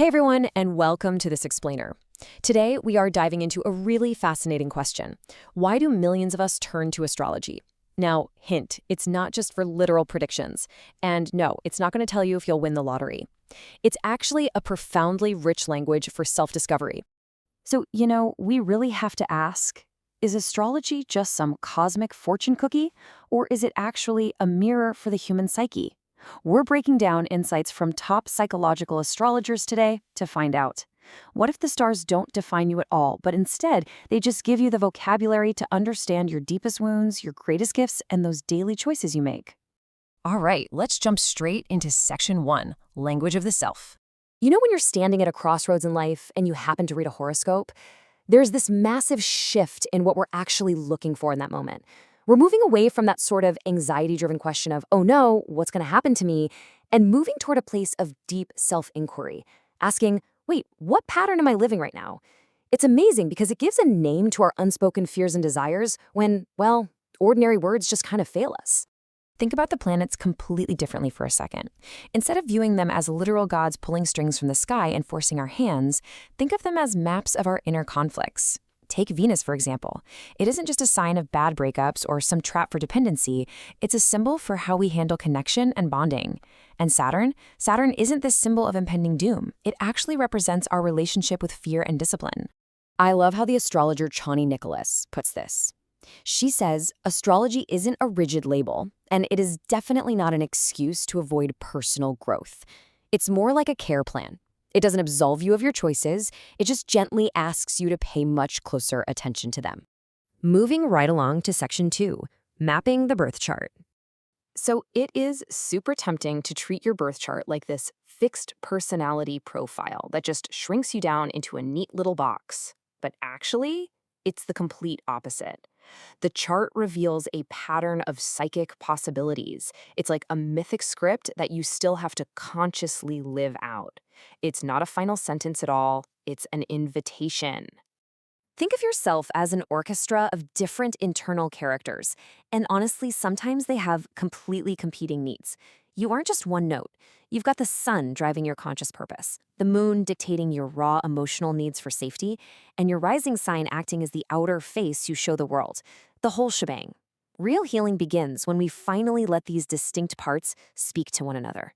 Hey everyone, and welcome to This Explainer. Today, we are diving into a really fascinating question. Why do millions of us turn to astrology? Now, hint, it's not just for literal predictions. And no, it's not going to tell you if you'll win the lottery. It's actually a profoundly rich language for self-discovery. So, we really have to ask, is astrology just some cosmic fortune cookie? Or is it actually a mirror for the human psyche? We're breaking down insights from top psychological astrologers today to find out. What if the stars don't define you at all, but instead they just give you the vocabulary to understand your deepest wounds, your greatest gifts, and those daily choices you make? All right, let's jump straight into Section 1, Language of the Self. You know when you're standing at a crossroads in life and you happen to read a horoscope? There's this massive shift in what we're actually looking for in that moment. We're moving away from that sort of anxiety-driven question of, oh no, what's going to happen to me? And moving toward a place of deep self-inquiry, asking, wait, what pattern am I living right now? It's amazing because it gives a name to our unspoken fears and desires when, well, ordinary words just kind of fail us. Think about the planets completely differently for a second. Instead of viewing them as literal gods pulling strings from the sky and forcing our hands, think of them as maps of our inner conflicts. Take Venus, for example. It isn't just a sign of bad breakups or some trap for dependency. It's a symbol for how we handle connection and bonding. And Saturn? Saturn isn't this symbol of impending doom. It actually represents our relationship with fear and discipline. I love how the astrologer Chani Nicholas puts this. She says, astrology isn't a rigid label, and it is definitely not an excuse to avoid personal growth. It's more like a care plan. It doesn't absolve you of your choices, it just gently asks you to pay much closer attention to them. Moving right along to Section 2, Mapping the Birth Chart. So it is super tempting to treat your birth chart like this fixed personality profile that just shrinks you down into a neat little box. But actually, it's the complete opposite. The chart reveals a pattern of psychic possibilities. It's like a mythic script that you still have to consciously live out. It's not a final sentence at all. It's an invitation. Think of yourself as an orchestra of different internal characters. And honestly, sometimes they have completely competing needs. You aren't just one note. You've got the sun driving your conscious purpose, the moon dictating your raw emotional needs for safety, and your rising sign acting as the outer face you show the world. The whole shebang. Real healing begins when we finally let these distinct parts speak to one another.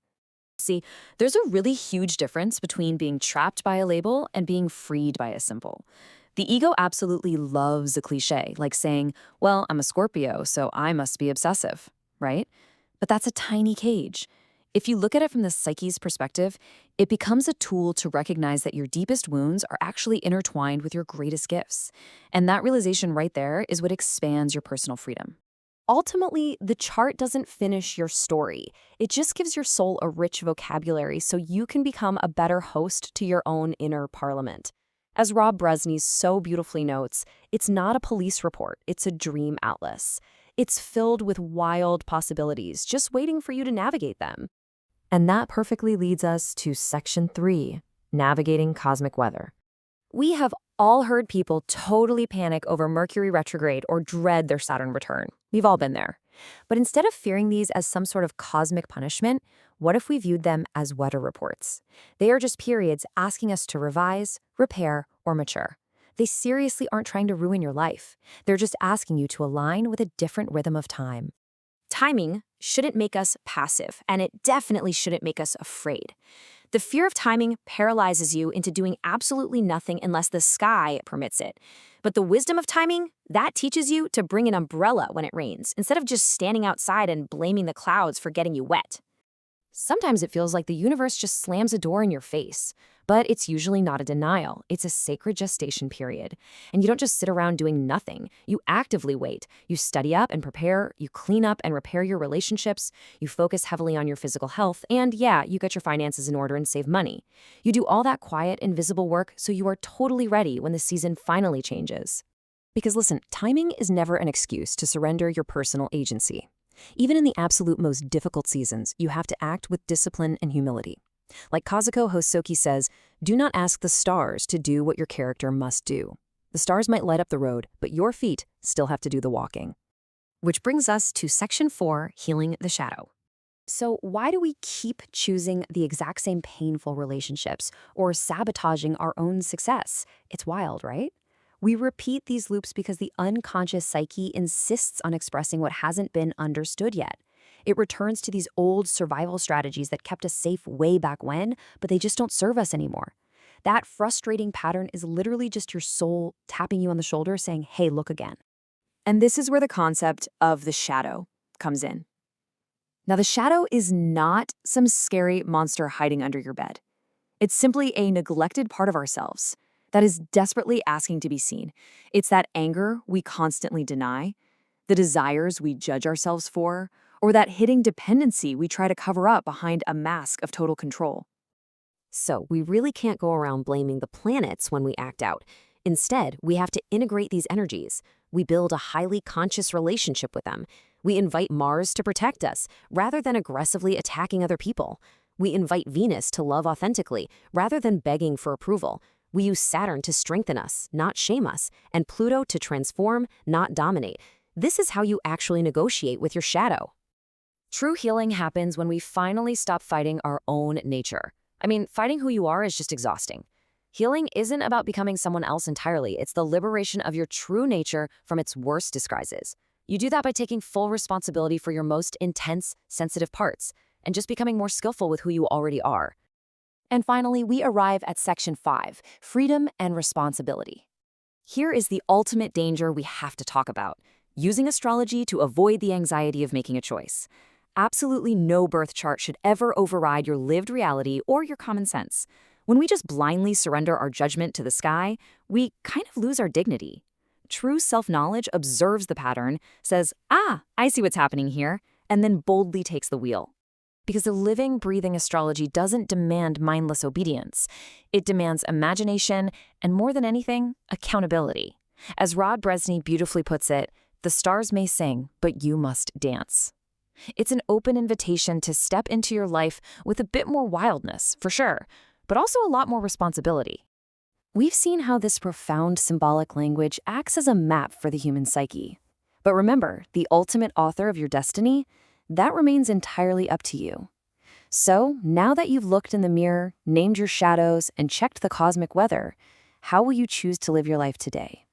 See, there's a really huge difference between being trapped by a label and being freed by a symbol. The ego absolutely loves a cliche, like saying, well, I'm a Scorpio, so I must be obsessive, right? But that's a tiny cage. If you look at it from the psyche's perspective, it becomes a tool to recognize that your deepest wounds are actually intertwined with your greatest gifts. And that realization right there is what expands your personal freedom. Ultimately, the chart doesn't finish your story. It just gives your soul a rich vocabulary so you can become a better host to your own inner parliament. As Rob Brezsny so beautifully notes, it's not a police report, it's a dream atlas. It's filled with wild possibilities, just waiting for you to navigate them. And that perfectly leads us to Section 3, Navigating Cosmic Weather. We have all heard people totally panic over Mercury retrograde or dread their Saturn return. We've all been there. But instead of fearing these as some sort of cosmic punishment, what if we viewed them as weather reports? They are just periods asking us to revise, repair, or mature. They seriously aren't trying to ruin your life. They're just asking you to align with a different rhythm of time. Timing shouldn't make us passive, and it definitely shouldn't make us afraid. The fear of timing paralyzes you into doing absolutely nothing unless the sky permits it. But the wisdom of timing, that teaches you to bring an umbrella when it rains, instead of just standing outside and blaming the clouds for getting you wet. Sometimes it feels like the universe just slams a door in your face. But it's usually not a denial. It's a sacred gestation period. And you don't just sit around doing nothing. You actively wait. You study up and prepare. You clean up and repair your relationships. You focus heavily on your physical health. And yeah, you get your finances in order and save money. You do all that quiet, invisible work so you are totally ready when the season finally changes. Because listen, timing is never an excuse to surrender your personal agency. Even in the absolute most difficult seasons, you have to act with discipline and humility. Like Kazuko Hosoki says, do not ask the stars to do what your character must do. The stars might light up the road, but your feet still have to do the walking. Which brings us to Section 4, Healing the Shadow. So why do we keep choosing the exact same painful relationships or sabotaging our own success? It's wild, right? We repeat these loops because the unconscious psyche insists on expressing what hasn't been understood yet. It returns to these old survival strategies that kept us safe way back when, but they just don't serve us anymore. That frustrating pattern is literally just your soul tapping you on the shoulder saying, hey, look again. And this is where the concept of the shadow comes in. Now, the shadow is not some scary monster hiding under your bed. It's simply a neglected part of ourselves that is desperately asking to be seen. It's that anger we constantly deny, the desires we judge ourselves for, or that hidden dependency we try to cover up behind a mask of total control. So we really can't go around blaming the planets when we act out. Instead, we have to integrate these energies. We build a highly conscious relationship with them. We invite Mars to protect us, rather than aggressively attacking other people. We invite Venus to love authentically, rather than begging for approval. We use Saturn to strengthen us, not shame us, and Pluto to transform, not dominate. This is how you actually negotiate with your shadow. True healing happens when we finally stop fighting our own nature. I mean, fighting who you are is just exhausting. Healing isn't about becoming someone else entirely. It's the liberation of your true nature from its worst disguises. You do that by taking full responsibility for your most intense, sensitive parts, and just becoming more skillful with who you already are. And finally, we arrive at Section 5, Freedom and Responsibility. Here is the ultimate danger we have to talk about: using astrology to avoid the anxiety of making a choice. Absolutely no birth chart should ever override your lived reality or your common sense. When we just blindly surrender our judgment to the sky, we kind of lose our dignity. True self-knowledge observes the pattern, says, I see what's happening here, and then boldly takes the wheel. Because the living, breathing astrology doesn't demand mindless obedience. It demands imagination and, more than anything, accountability. As Brezsny beautifully puts it, the stars may sing, but you must dance. It's an open invitation to step into your life with a bit more wildness, for sure, but also a lot more responsibility. We've seen how this profound symbolic language acts as a map for the human psyche. But remember, the ultimate author of your destiny, that remains entirely up to you. So, now that you've looked in the mirror, named your shadows, and checked the cosmic weather, how will you choose to live your life today?